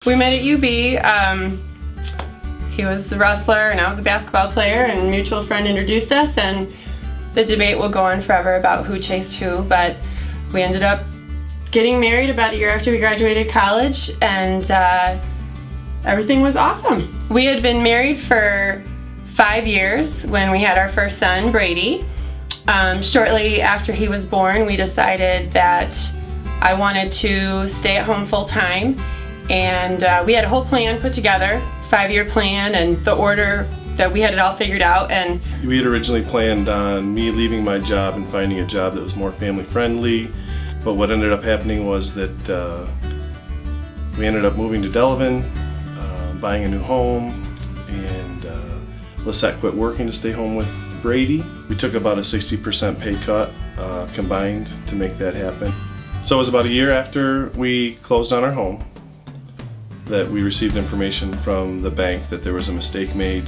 We met at UB. He was a wrestler and I was a basketball player, and a mutual friend introduced us, and the debate will go on forever about who chased who, but we ended up getting married about a year after we graduated college, and everything was awesome. We had been married for 5 years when we had our first son, Brady. Shortly after he was born, we decided that I wanted to stay at home full time, and we had a whole plan put together, 5-year plan, and the order that we had it all figured out. And we had originally planned on me leaving my job and finding a job that was more family friendly, but what ended up happening was that we ended up moving to Delavan, buying a new home, and Lisette quit working to stay home with Brady. We took about a 60% pay cut combined to make that happen. So it was about a year after we closed on our home that we received information from the bank that there was a mistake made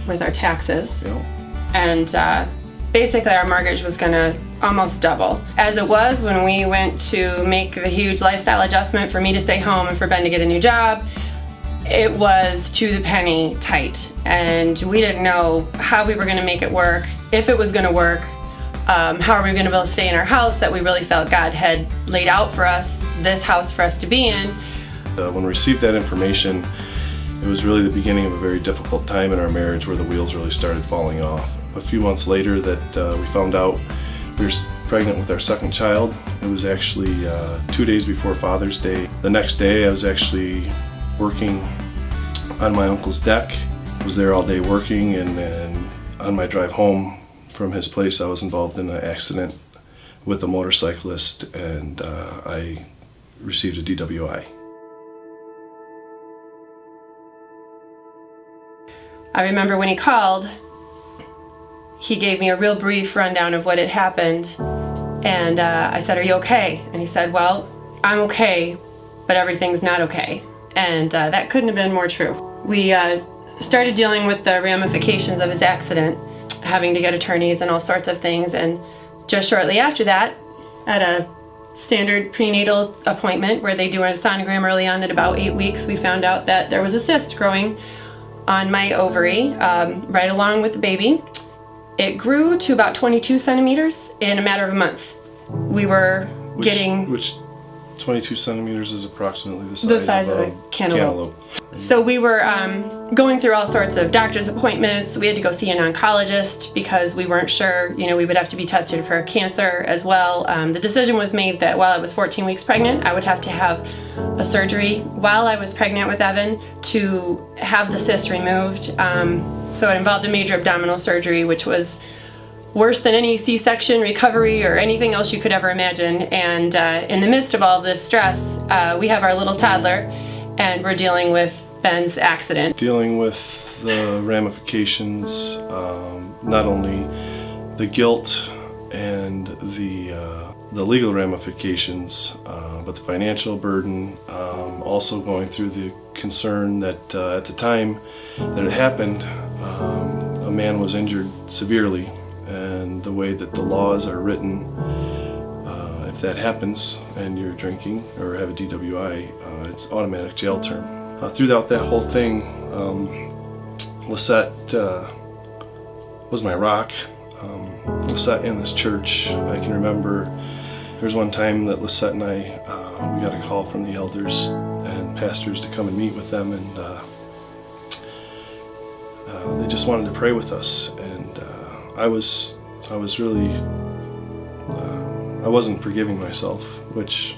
with our taxes. You know, and basically our mortgage was gonna almost double. As it was, when we went to make the huge lifestyle adjustment for me to stay home and for Ben to get a new job, it was to the penny tight, and we didn't know how we were gonna make it work, if it was gonna work, how are we gonna be able to stay in our house that we really felt God had laid out for us, this house for us to be in. When we received that information, it was really the beginning of a very difficult time in our marriage where the wheels really started falling off. A few months later that we found out we were pregnant with our second child. It was actually 2 days before Father's Day. The next day I was actually working on my uncle's deck. I was there all day working, and then on my drive home from his place I was involved in an accident with a motorcyclist, and I received a DWI. I remember when he called, he gave me a real brief rundown of what had happened, and I said, "Are you okay?" And he said, "Well, I'm okay, but everything's not okay." And that couldn't have been more true. We started dealing with the ramifications of his accident, having to get attorneys and all sorts of things, and just shortly after that, at a standard prenatal appointment where they do a sonogram early on at about 8 weeks, we found out that there was a cyst growing on my ovary, right along with the baby. It grew to about 22 centimeters in a matter of a month. We were Which 22 centimeters is approximately the size of a cantaloupe. So we were going through all sorts of doctor's appointments. We had to go see an oncologist because we weren't sure, we would have to be tested for cancer as well. The decision was made that while I was 14 weeks pregnant, I would have to have a surgery while I was pregnant with Evan to have the cyst removed. So it involved a major abdominal surgery, which was worse than any C-section recovery or anything else you could ever imagine. And in the midst of all this stress, we have our little toddler, and we're dealing with Ben's accident. Dealing with the ramifications, not only the guilt and the legal ramifications, but the financial burden. Also going through the concern that at the time that it happened, a man was injured severely, and the way that the laws are written, if that happens and you're drinking or have a DWI, it's automatic jail term. Throughout that whole thing, Lisette was my rock. Lisette and this church. I can remember there was one time that Lisette and I, we got a call from the elders and pastors to come and meet with them, and they just wanted to pray with us, and I was really, I wasn't forgiving myself, which,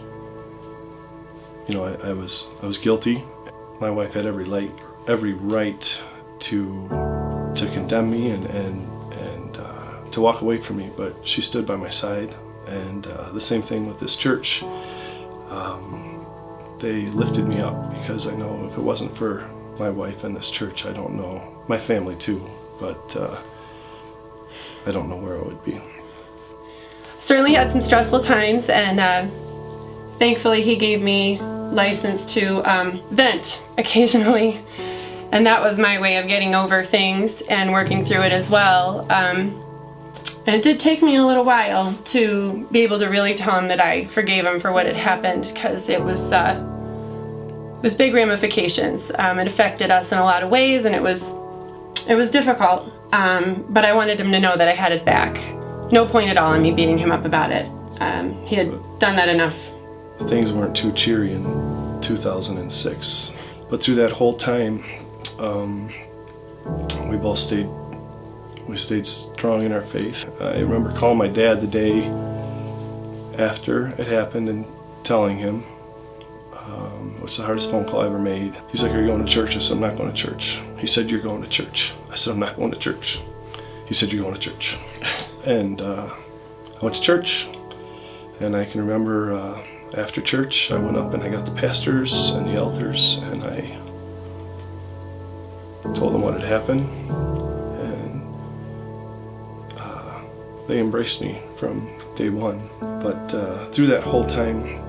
I was guilty. My wife had every right to condemn me and to walk away from me, but she stood by my side. And the same thing with this church. They lifted me up, because I know if it wasn't for my wife and this church, I don't know, my family too, but I don't know where I would be. Certainly had some stressful times, and thankfully he gave me license to vent occasionally, and that was my way of getting over things and working through it as well. And it did take me a little while to be able to really tell him that I forgave him for what had happened, because it was was big ramifications. It affected us in a lot of ways, and it was difficult. But I wanted him to know that I had his back. No point at all in me beating him up about it. He had done that enough. Things weren't too cheery in 2006, but through that whole time, we both stayed strong in our faith. I remember calling my dad the day after it happened and telling him, which is the hardest phone call I ever made. He's like, "Are you going to church?" I said, "I'm not going to church." He said, "You're going to church." I said, "I'm not going to church." He said, "You're going to church." And I went to church, and I can remember after church, I went up and I got the pastors and the elders, and I told them what had happened, and they embraced me from day one. But through that whole time,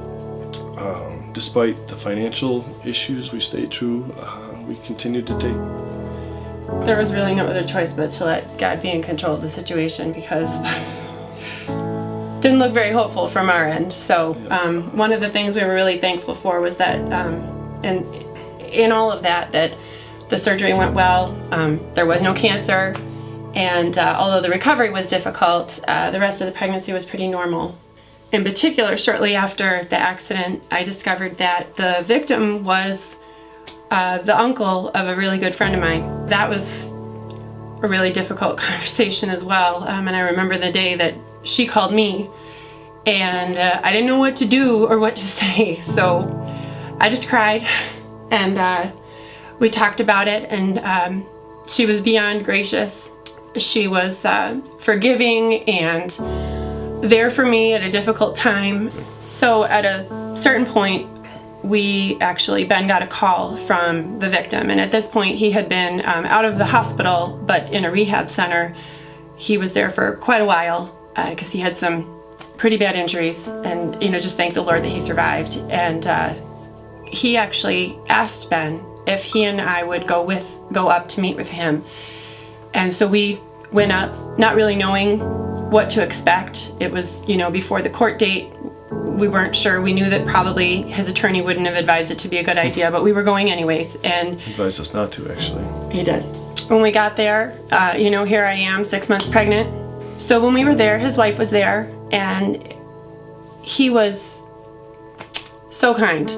despite the financial issues we stayed true, we continued to take. There was really no other choice but to let God be in control of the situation, because it didn't look very hopeful from our end. So one of the things we were really thankful for was that, and in all of that the surgery went well. There was no cancer, and although the recovery was difficult, the rest of the pregnancy was pretty normal. In particular, shortly after the accident, I discovered that the victim was the uncle of a really good friend of mine. That was a really difficult conversation as well. And I remember the day that she called me, and I didn't know what to do or what to say. So I just cried, and we talked about it, and she was beyond gracious. She was forgiving and there for me at a difficult time. So at a certain point, Ben got a call from the victim, and at this point he had been out of the hospital but in a rehab center. He was there for quite a while because he had some pretty bad injuries, and just thank the Lord that he survived. And he actually asked Ben if he and I would go up to meet with him. And so we went up, not really knowing what to expect. It was, before the court date. We weren't sure. We knew that probably his attorney wouldn't have advised it to be a good idea, but we were going anyways. And he advised us not to, actually. He did. When we got there, here I am, 6 months pregnant. So when we were there, his wife was there, and he was so kind.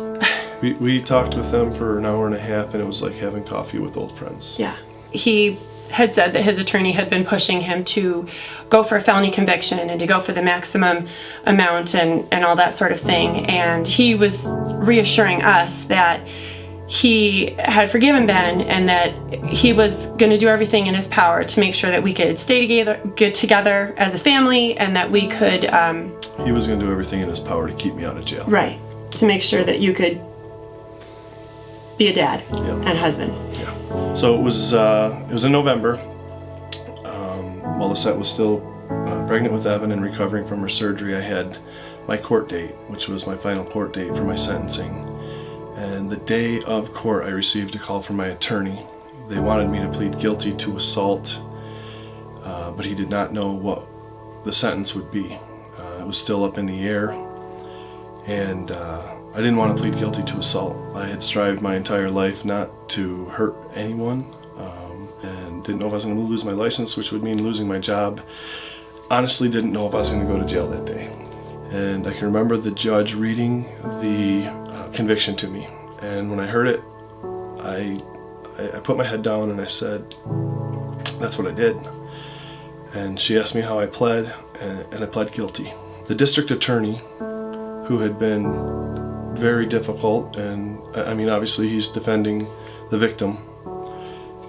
We talked with them for an hour and a half, and it was like having coffee with old friends. Yeah. He had said that his attorney had been pushing him to go for a felony conviction and to go for the maximum amount and all that sort of thing. And he was reassuring us that he had forgiven Ben and that he was going to do everything in his power to make sure that we could get together as a family, and that we could... he was going to do everything in his power to keep me out of jail. Right. To make sure that you could be a dad and husband. Yeah. So it was in November, while Lisette was still pregnant with Evan and recovering from her surgery. I had my court date, which was my final court date for my sentencing. And the day of court, I received a call from my attorney. They wanted me to plead guilty to assault, but he did not know what the sentence would be. It was still up in the air, and I didn't want to plead guilty to assault. I had strived my entire life not to hurt anyone, and didn't know if I was going to lose my license, which would mean losing my job. Honestly, didn't know if I was going to go to jail that day. And I can remember the judge reading the conviction to me, and when I heard it, I put my head down and I said, "That's what I did." And she asked me how I pled, and I pled guilty. The district attorney, who had been very difficult, and I mean, obviously he's defending the victim,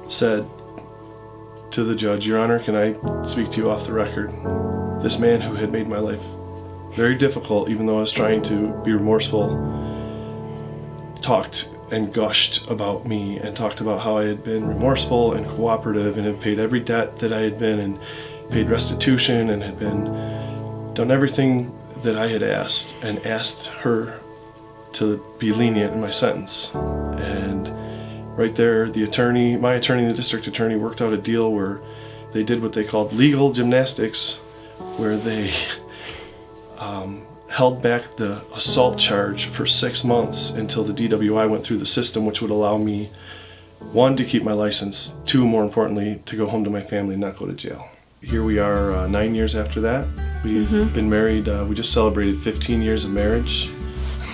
said to the judge, "Your Honor, can I speak to you off the record? This man who had made my life very difficult, even though I was trying to be remorseful, talked and gushed about me and talked about how I had been remorseful and cooperative and had paid every debt that I had been and paid restitution and had done everything that I had asked, and asked her to be lenient in my sentence." And right there, my attorney, the district attorney, worked out a deal where they did what they called legal gymnastics, where they held back the assault charge for 6 months until the DWI went through the system, which would allow me, 1, to keep my license, 2, more importantly, to go home to my family and not go to jail. Here we are 9 years after that. We've been married, we just celebrated 15 years of marriage.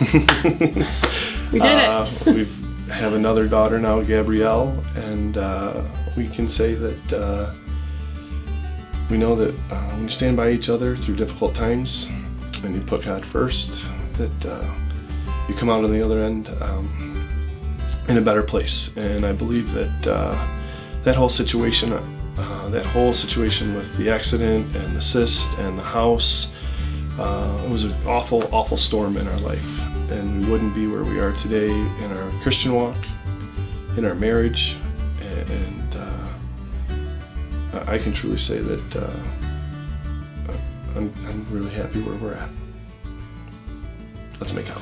We did it. We have another daughter now, Gabrielle, and we can say that we know that when you stand by each other through difficult times and you put God first, that you come out on the other end in a better place. And I believe that that whole situation with the accident and the cyst and the house, it was an awful, awful storm in our life. And we wouldn't be where we are today in our Christian walk, in our marriage, and I can truly say that I'm really happy where we're at. Let's make out.